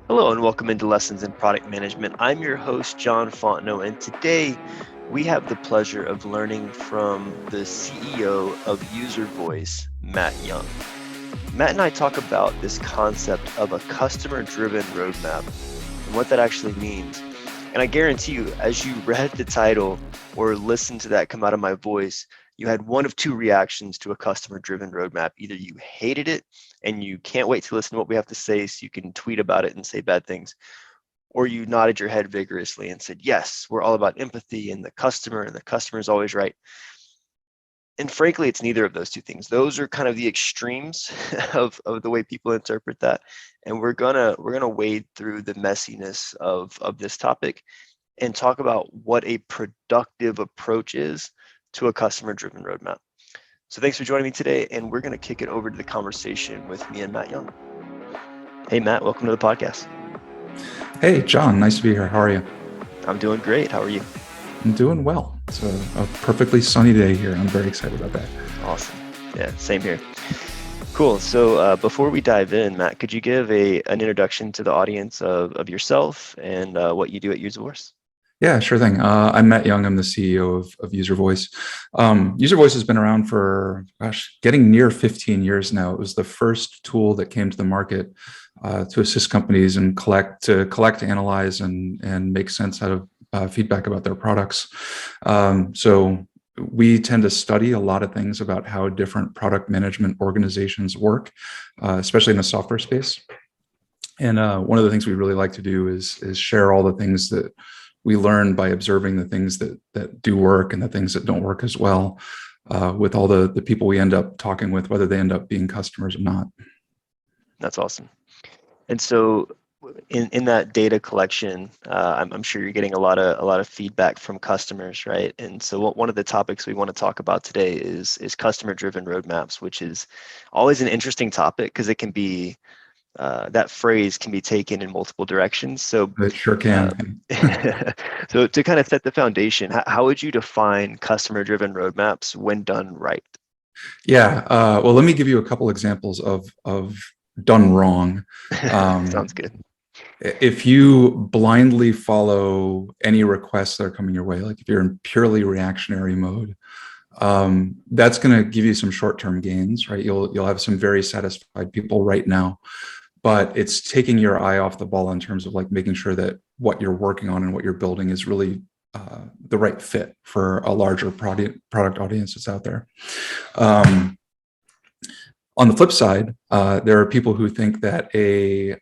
Hello and welcome into Lessons in Product Management. I'm your host, John Fontenot, and today we have the pleasure of learning from the CEO of UserVoice, Matt Young. Matt and I talk about this concept of a customer-driven roadmap and what that actually means. And I guarantee you, as you read the title or listened to that come out of my voice, you had one of two reactions to a customer-driven roadmap. Either you hated it and you can't wait to listen to what we have to say so you can tweet about it and say bad things, or you nodded your head vigorously and said, yes, we're all about empathy and the customer is always right. And frankly, it's neither of those two things. Those are kind of the extremes of the way people interpret that. And we're gonna wade through the messiness of this topic and talk about what a productive approach is to a customer-driven roadmap. So thanks for joining me today, and we're going to kick it over to the conversation with me and Matt Young. Hey, Matt, welcome to the podcast. Hey, John, nice to be here. How are you? I'm doing great. How are you? I'm doing well. It's a perfectly sunny day here. I'm very excited about that. Awesome. Yeah, same here. Cool. So before we dive in, Matt, could you give an introduction to the audience of yourself and what you do at UserVoice? Yeah, sure thing. I'm Matt Young. I'm the CEO of UserVoice. UserVoice has been around for, getting near 15 years now. It was the first tool that came to the market to assist companies and collect, analyze, and make sense out of feedback about their products. So we tend to study a lot of things about how different product management organizations work, especially in the software space. And one of the things we really like to do is share all the things that we learn by observing the things that do work and the things that don't work as well with all the people we end up talking with, whether they end up being customers or not. That's awesome. And so in that data collection, I'm sure you're getting a lot of feedback from customers, right? And so one of the topics we want to talk about today is customer-driven roadmaps, which is always an interesting topic because it can be that phrase can be taken in multiple directions. So It sure can. So to kind of set the foundation, how would you define customer-driven roadmaps when done right? Yeah. Well, let me give you a couple examples of done wrong. Sounds good. If you blindly follow any requests that are coming your way, like if you're in purely reactionary mode, that's going to give you some short-term gains, right? You'll have some very satisfied people right now, but it's taking your eye off the ball in terms of like making sure that what you're working on and what you're building is really the right fit for a larger product audience that's out there. On the flip side, there are people who think that a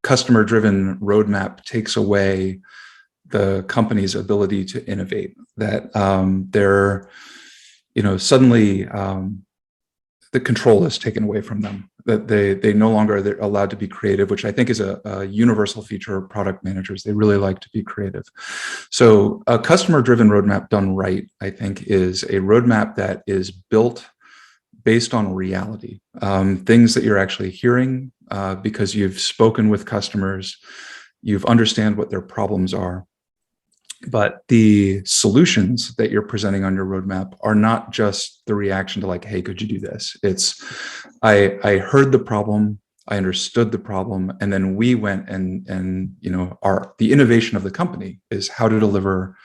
customer-driven roadmap takes away the company's ability to innovate, that they're, suddenly the control is taken away from them, that they no longer are allowed to be creative, which I think is a universal feature of product managers. They really like to be creative. So a customer-driven roadmap done right, I think, is a roadmap that is built based on reality, things that you're actually hearing because you've spoken with customers, you've understand what their problems are. But the solutions that you're presenting on your roadmap are not just the reaction to like, hey, could you do this? It's, I heard the problem, I understood the problem, and then we went and the innovation of the company is how to deliver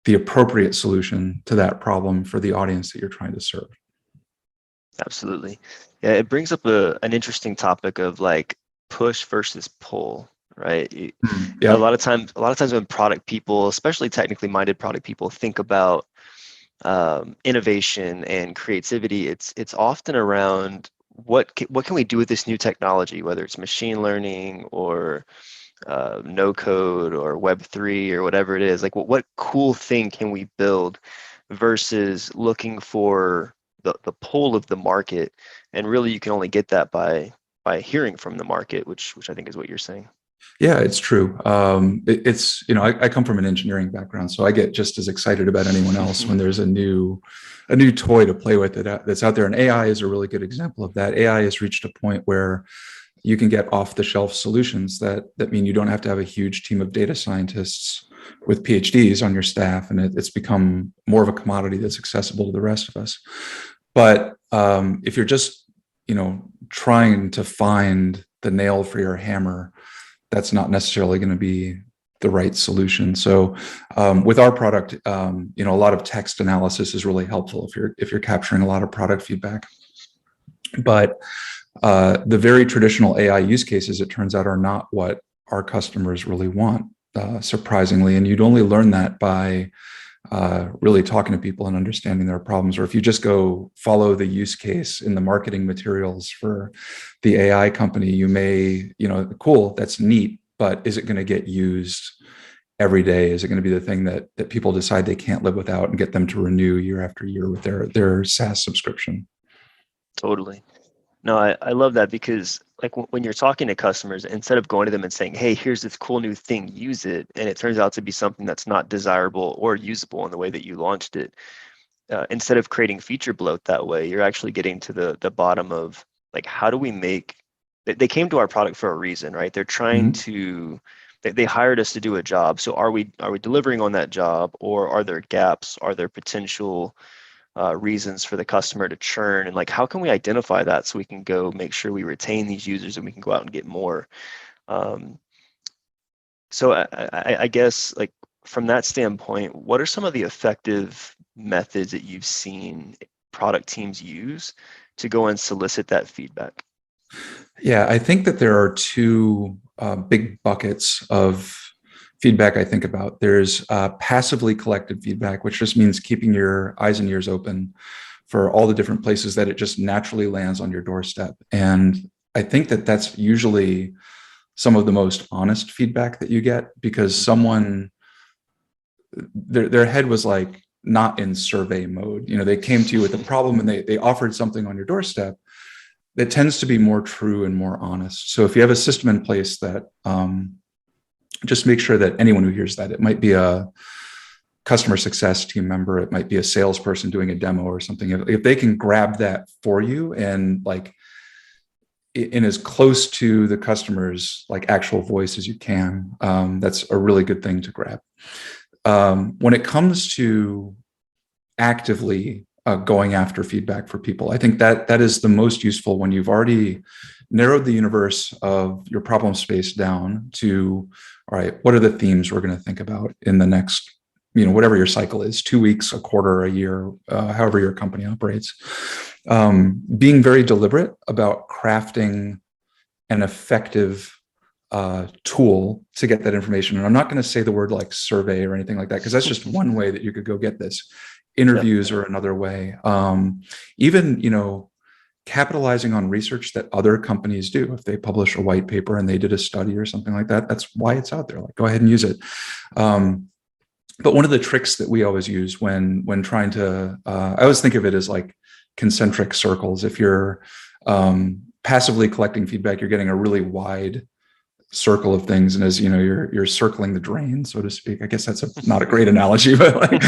the appropriate solution to that problem for the audience that you're trying to serve. Absolutely. Yeah, it brings up an interesting topic of like push versus pull, right? Yeah. A lot of times when product people, especially technically minded product people, think about innovation and creativity, it's often around what can we do with this new technology, whether it's machine learning or no code or Web3 or whatever it is. Like what cool thing can we build versus looking for the pull of the market, and really you can only get that by hearing from the market, which I think is what you're saying. Yeah, it's true. It's I come from an engineering background, so I get just as excited about anyone else when there's a new toy to play with that's out there. And AI is a really good example of that. AI has reached a point where you can get off-the-shelf solutions that mean you don't have to have a huge team of data scientists with PhDs on your staff, and it's become more of a commodity that's accessible to the rest of us. But if you're just trying to find the nail for your hammer, that's not necessarily going to be the right solution. So with our product, a lot of text analysis is really helpful if you're capturing a lot of product feedback. But the very traditional AI use cases, it turns out, are not what our customers really want, surprisingly. And you'd only learn that by really talking to people and understanding their problems. Or if you just go follow the use case in the marketing materials for the AI company, you may, cool, that's neat, but is it going to get used every day? Is it going to be the thing that people decide they can't live without and get them to renew year after year with their SaaS subscription? Totally. No, I love that, because like when you're talking to customers, instead of going to them and saying, hey, here's this cool new thing, use it, and it turns out to be something that's not desirable or usable in the way that you launched it, instead of creating feature bloat that way, you're actually getting to the bottom of, like, how do we make, they came to our product for a reason, right? They're trying Mhm. to, they hired us to do a job. So are we delivering on that job, or are there gaps? Are there potential reasons for the customer to churn? And like, how can we identify that so we can go make sure we retain these users and we can go out and get more? Um, so I guess, like, from that standpoint, what are some of the effective methods that you've seen product teams use to go and solicit that feedback? Yeah, I think that there are two big buckets of feedback I think about. There's passively collected feedback, which just means keeping your eyes and ears open for all the different places that it just naturally lands on your doorstep. And I think that that's usually some of the most honest feedback that you get, because someone, their head was like not in survey mode. They came to you with a problem and they offered something on your doorstep that tends to be more true and more honest. So if you have a system in place that just make sure that anyone who hears that, it might be a customer success team member, it might be a salesperson doing a demo or something, if they can grab that for you and like in as close to the customer's like actual voice as you can, that's a really good thing to grab. When it comes to actively going after feedback for people, I think that is the most useful when you've already narrowed the universe of your problem space down to, all right, what are the themes we're going to think about in the next, whatever your cycle is, 2 weeks, a quarter, a year, however your company operates. Being very deliberate about crafting an effective tool to get that information. And I'm not going to say the word like survey or anything like that, because that's just one way that you could go get this. Interviews are another way. Even, capitalizing on research that other companies do. If they publish a white paper and they did a study or something like that, that's why it's out there. Like, go ahead and use it. But one of the tricks that we always use when trying to, I always think of it as like concentric circles. If you're passively collecting feedback, you're getting a really wide circle of things, and as you're circling the drain, so to speak. I guess that's not a great analogy, but like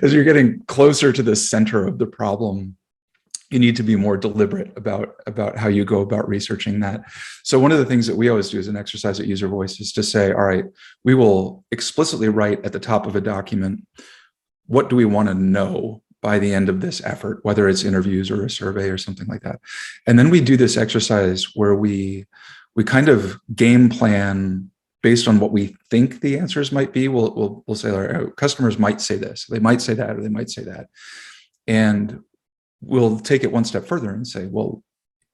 as you're getting closer to the center of the problem, you need to be more deliberate about how you go about researching that. So one of the things that we always do as an exercise at UserVoice is to say, all right, we will explicitly write at the top of a document, what do we want to know by the end of this effort, whether it's interviews or a survey or something like that. And then we do this exercise where we kind of game plan based on what we think the answers might be. We'll say our customers might say this, they might say that, or they might say that. And we'll take it one step further and say, well,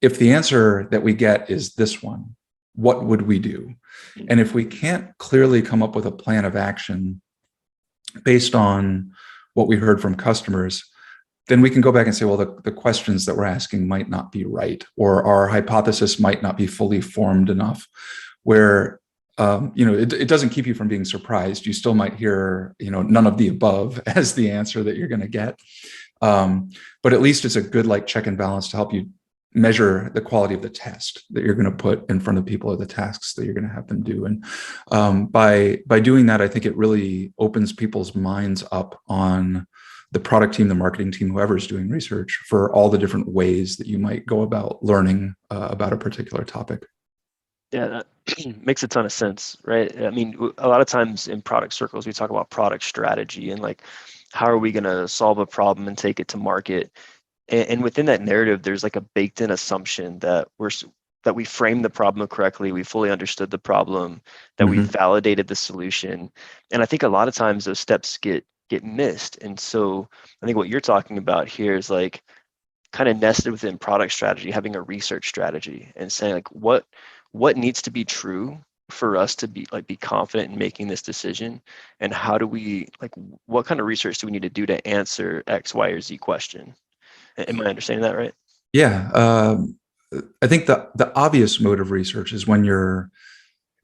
if the answer that we get is this one, what would we do? And if we can't clearly come up with a plan of action based on what we heard from customers, then we can go back and say, well, the questions that we're asking might not be right, or our hypothesis might not be fully formed enough, where it doesn't keep you from being surprised. You still might hear, none of the above as the answer that you're going to get. But at least it's a good like check and balance to help you measure the quality of the test that you're going to put in front of people, or the tasks that you're going to have them do. And by doing that, I think it really opens people's minds up on the product team, the marketing team, whoever's doing research, for all the different ways that you might go about learning about a particular topic. Yeah, that makes a ton of sense, right? I mean, a lot of times in product circles, we talk about product strategy and like, how are we going to solve a problem and take it to market? And within that narrative, there's like a baked in assumption that that we framed the problem correctly, we fully understood the problem, that we Hmm. validated the solution. And I think a lot of times those steps get missed. And so I think what you're talking about here is like kind of nested within product strategy, having a research strategy and saying like what needs to be true for us to be confident in making this decision, and how do we like what kind of research do we need to do to answer X, Y, or Z question? Am I understanding that right? Yeah. I think the obvious mode of research is when you're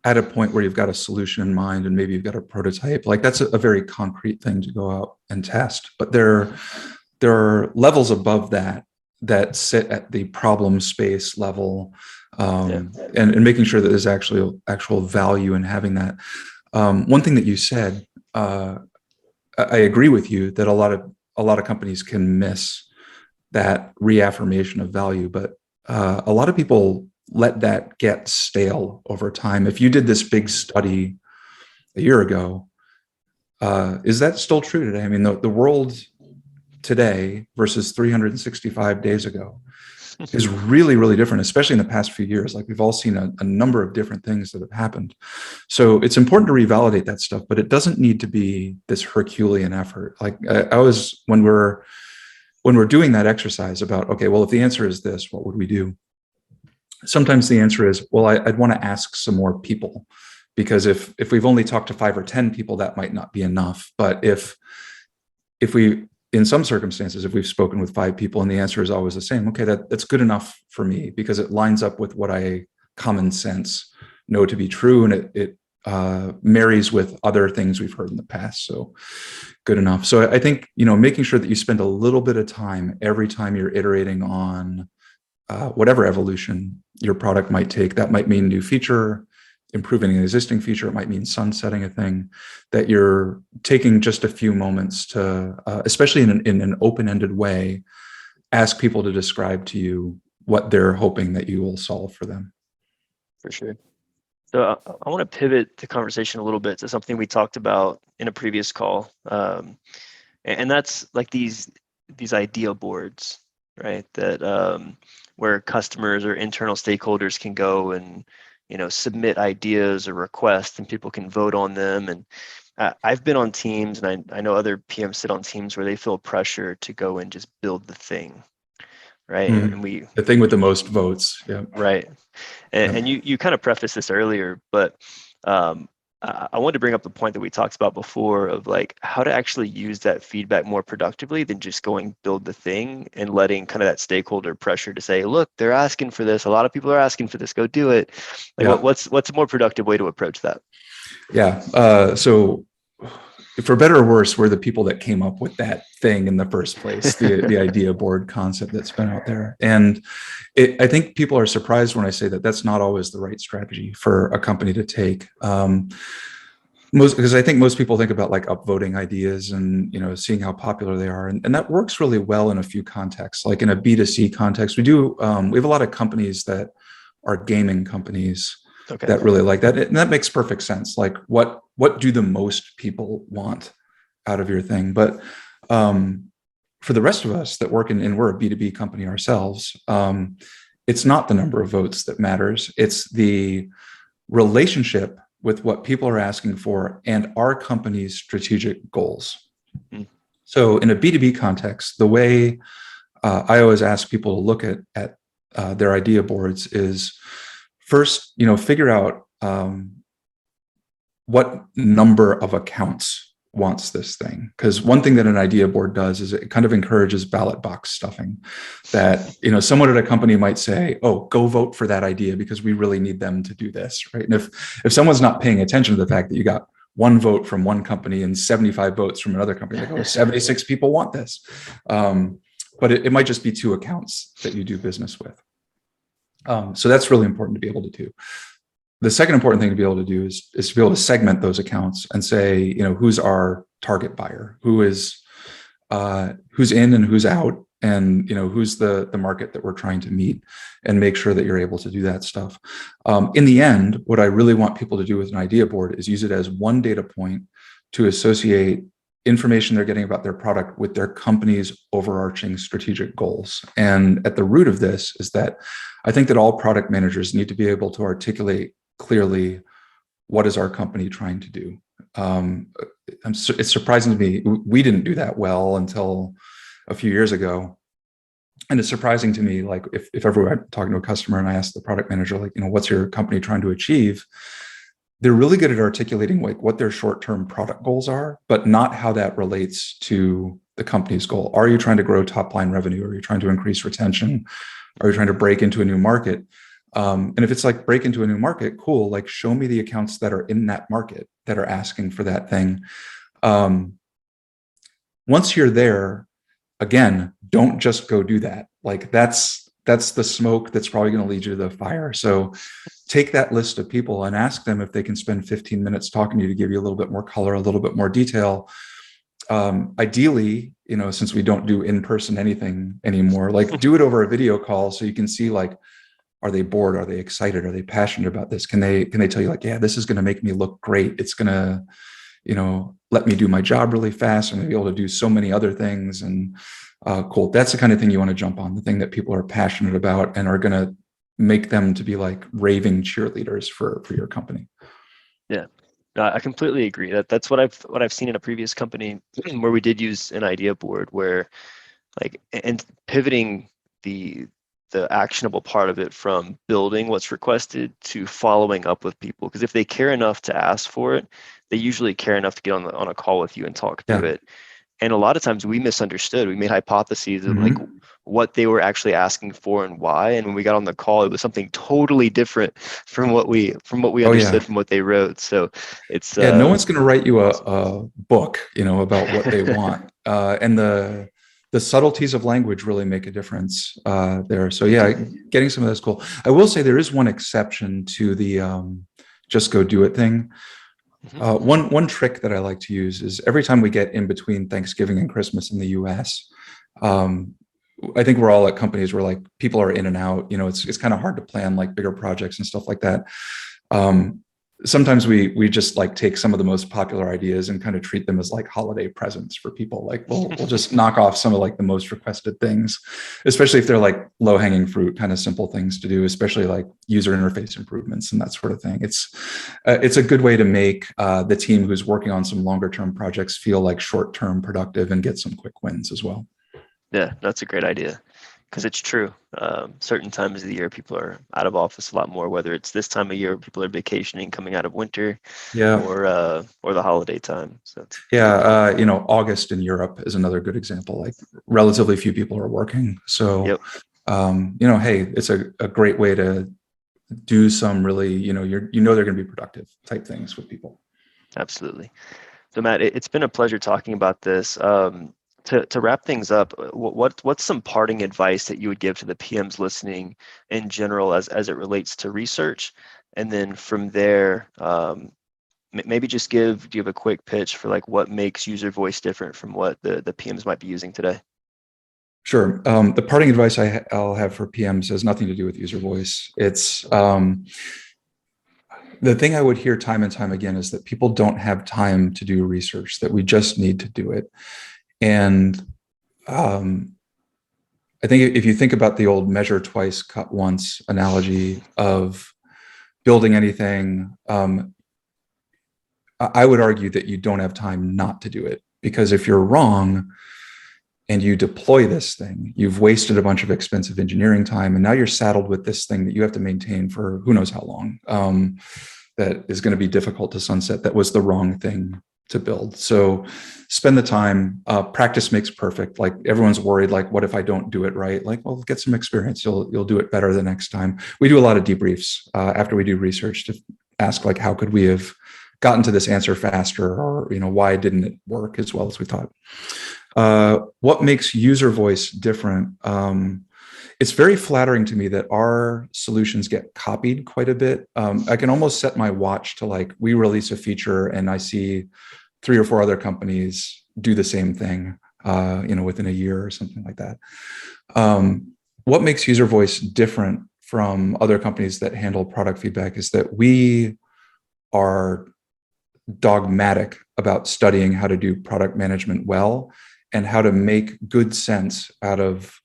at a point where you've got a solution in mind and maybe you've got a prototype. Like that's a very concrete thing to go out and test. But there are levels above that that sit at the problem space level, Yeah. and making sure that there's actual value in having that. One thing that you said, I agree with you that a lot of companies can miss that reaffirmation of value, but a lot of people let that get stale over time. If you did this big study a year ago, is that still true today? I mean, the world today versus 365 days ago is really, really different, especially in the past few years. Like we've all seen a number of different things that have happened. So it's important to revalidate that stuff, but it doesn't need to be this Herculean effort. Like I was, when we're doing that exercise about, okay, well, if the answer is this, what would we do? Sometimes the answer is, well, I'd want to ask some more people, because if we've only talked to 5 or 10 people, that might not be enough. But if we, in some circumstances, if we've spoken with 5 people and the answer is always the same, okay, that's good enough for me, because it lines up with what I common sense know to be true, and it marries with other things we've heard in the past. So good enough. So I think, making sure that you spend a little bit of time every time you're iterating on whatever evolution your product might take. That might mean new feature, improving an existing feature. It might mean sunsetting a thing, that you're taking just a few moments to, especially in an open-ended way, ask people to describe to you what they're hoping that you will solve for them. For sure. So I want to pivot the conversation a little bit to something we talked about in a previous call, and that's like these idea boards, right? That where customers or internal stakeholders can go and submit ideas or requests, and people can vote on them. And I've been on teams, and I know other PMs sit on teams where they feel pressure to go and just build the thing, right? And we The thing with the most votes. Yeah. right. And Yep. you kind of prefaced this earlier, but I wanted to bring up the point that we talked about before of like how to actually use that feedback more productively than just going build the thing and letting kind of that stakeholder pressure to say, look, they're asking for this. A lot of people are asking for this. Go do it. Like Yeah. what's a more productive way to approach that? Yeah. So for better or worse, we're the people that came up with that thing in the first place, the idea board concept that's been out there. And I think people are surprised when I say that that's not always the right strategy for a company to take. Because I think most people think about like upvoting ideas and seeing how popular they are, and that works really well in a few contexts. Like in a B2C context, we have a lot of companies that are gaming companies Okay. that really like that, and that makes perfect sense. Like what do the most people want out of your thing? But for the rest of us that work in we're a B2B company ourselves, it's not the number of votes that matters. It's the relationship with what people are asking for and our company's strategic goals. Mm. So in a B2B context, the way I always ask people to look at their idea boards is first, figure out what number of accounts wants this thing. Because one thing that an idea board does is it kind of encourages ballot box stuffing, that someone at a company might say, oh, go vote for that idea because we really need them to do this, right? And if someone's not paying attention to the fact that you got 1 vote from one company and 75 votes from another company, like, oh, 76 people want this, but it might just be 2 accounts that you do business with. So that's really important to be able to do. The second important thing to be able to do is to be able to segment those accounts and say, who's our target buyer, who's in and who's out, and who's the market that we're trying to meet, and make sure that you're able to do that stuff. In the end, what I really want people to do with an idea board is use it as one data point to associate information they're getting about their product with their company's overarching strategic goals. And at the root of this is that I think that all product managers need to be able to articulate clearly, what is our company trying to do? It's surprising to me, we didn't do that well until a few years ago. And it's surprising to me, like if ever I'm talking to a customer and I ask the product manager, like, what's your company trying to achieve? They're really good at articulating like what their short-term product goals are, but not how that relates to the company's goal. Are you trying to grow top line revenue? Are you trying to increase retention? Are you trying to break into a new market? And if it's like break into a new market, cool. Like show me the accounts that are in that market that are asking for that thing. Once you're there, again, don't just go do that. Like that's the smoke that's probably going to lead you to the fire. So take that list of people and ask them if they can spend 15 minutes talking to you to give you a little bit more color, a little bit more detail. Ideally, since we don't do in-person anything anymore, like do it over a video call so you can see like, are they bored? Are they excited? Are they passionate about this? Can they tell you like, yeah, this is going to make me look great. It's going to, let me do my job really fast. I'm going to be able to do so many other things. And cool. That's the kind of thing you want to jump on, the thing that people are passionate about and are going to make them to be like raving cheerleaders for your company. Yeah. No, I completely agree. That's what I've seen in a previous company where we did use an idea board where like, and pivoting the actionable part of it from building what's requested to following up with people. Because if they care enough to ask for it, they usually care enough to get on a call with you and talk through it. And a lot of times we misunderstood. We made hypotheses of like what they were actually asking for and why. And when we got on the call, it was something totally different from what we understood from what they wrote. So it's no one's going to write you a book, about what they want. And the subtleties of language really make a difference there. So yeah, getting some of that's cool. I will say there is one exception to the just go do it thing. One trick that I like to use is every time we get in between Thanksgiving and Christmas in the US, I think we're all at companies where like people are in and out, it's kind of hard to plan like bigger projects and stuff like that. Sometimes we just like take some of the most popular ideas and kind of treat them as like holiday presents for people. Like we'll just knock off some of like the most requested things, especially if they're like low hanging fruit, kind of simple things to do, especially like user interface improvements and that sort of thing. It's a good way to make the team who's working on some longer term projects feel like short term productive and get some quick wins as well. Yeah, that's a great idea. Because it's true. Certain times of the year, people are out of office a lot more, whether it's this time of year, people are vacationing, coming out of winter, or the holiday time. So August in Europe is another good example. Like relatively few people are working. So, hey, it's a great way to do some really, they're going to be productive type things with people. Absolutely. So Matt, it's been a pleasure talking about this. To wrap things up, what's some parting advice that you would give to the PMs listening in general as it relates to research? And then from there, maybe just give a quick pitch for like what makes UserVoice different from what the PMs might be using today. Sure. The parting advice I'll have for PMs has nothing to do with UserVoice. It's the thing I would hear time and time again is that people don't have time to do research, that we just need to do it. And I think if you think about the old measure twice, cut once analogy of building anything, I would argue that you don't have time not to do it, because if you're wrong and you deploy this thing, you've wasted a bunch of expensive engineering time, and now you're saddled with this thing that you have to maintain for who knows how long, that is going to be difficult to sunset. That was the wrong thing to build. So spend the time. Practice makes perfect. Like everyone's worried, like, what if I don't do it right? Like, well, get some experience. You'll do it better the next time. We do a lot of debriefs after we do research to ask, like, how could we have gotten to this answer faster, or why didn't it work as well as we thought? What makes UserVoice different? It's very flattering to me that our solutions get copied quite a bit. I can almost set my watch to like, we release a feature and I see 3 or 4 other companies do the same thing, within a year or something like that. What makes UserVoice different from other companies that handle product feedback is that we are dogmatic about studying how to do product management well and how to make good sense out of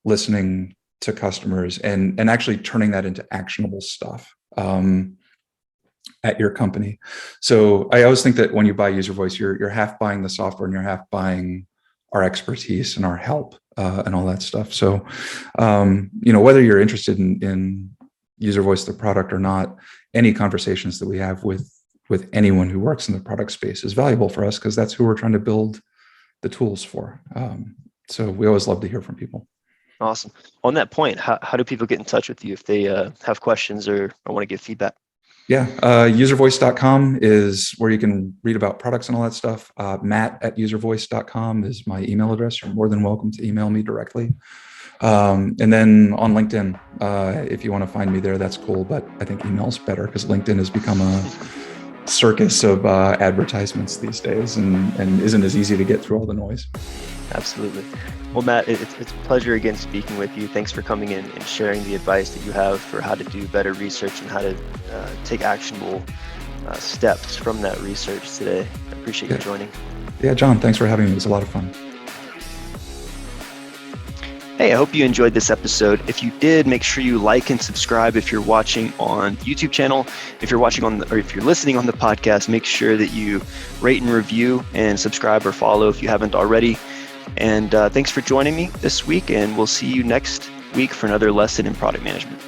listening to customers and actually turning that into actionable stuff at your company. So I always think that when you buy UserVoice, you're half buying the software and you're half buying our expertise and our help and all that stuff. So, whether you're interested in UserVoice, the product, or not, any conversations that we have with anyone who works in the product space is valuable for us because that's who we're trying to build the tools for. So we always love to hear from people. Awesome. On that point, how do people get in touch with you if they have questions or want to give feedback? Yeah, uservoice.com is where you can read about products and all that stuff. Matt@uservoice.com is my email address. You're more than welcome to email me directly. And then on LinkedIn, if you want to find me there, that's cool. But I think email's better because LinkedIn has become a circus of advertisements these days and isn't as easy to get through all the noise. Absolutely. Well, Matt, it's a pleasure again speaking with you. Thanks for coming in and sharing the advice that you have for how to do better research and how to take actionable steps from that research today. I appreciate you joining. Yeah, John, thanks for having me. It was a lot of fun. Hey, I hope you enjoyed this episode. If you did, make sure you like and subscribe if you're watching on the YouTube channel. If you're watching or if you're listening on the podcast, make sure that you rate and review and subscribe or follow if you haven't already. And thanks for joining me this week, and we'll see you next week for another lesson in product management.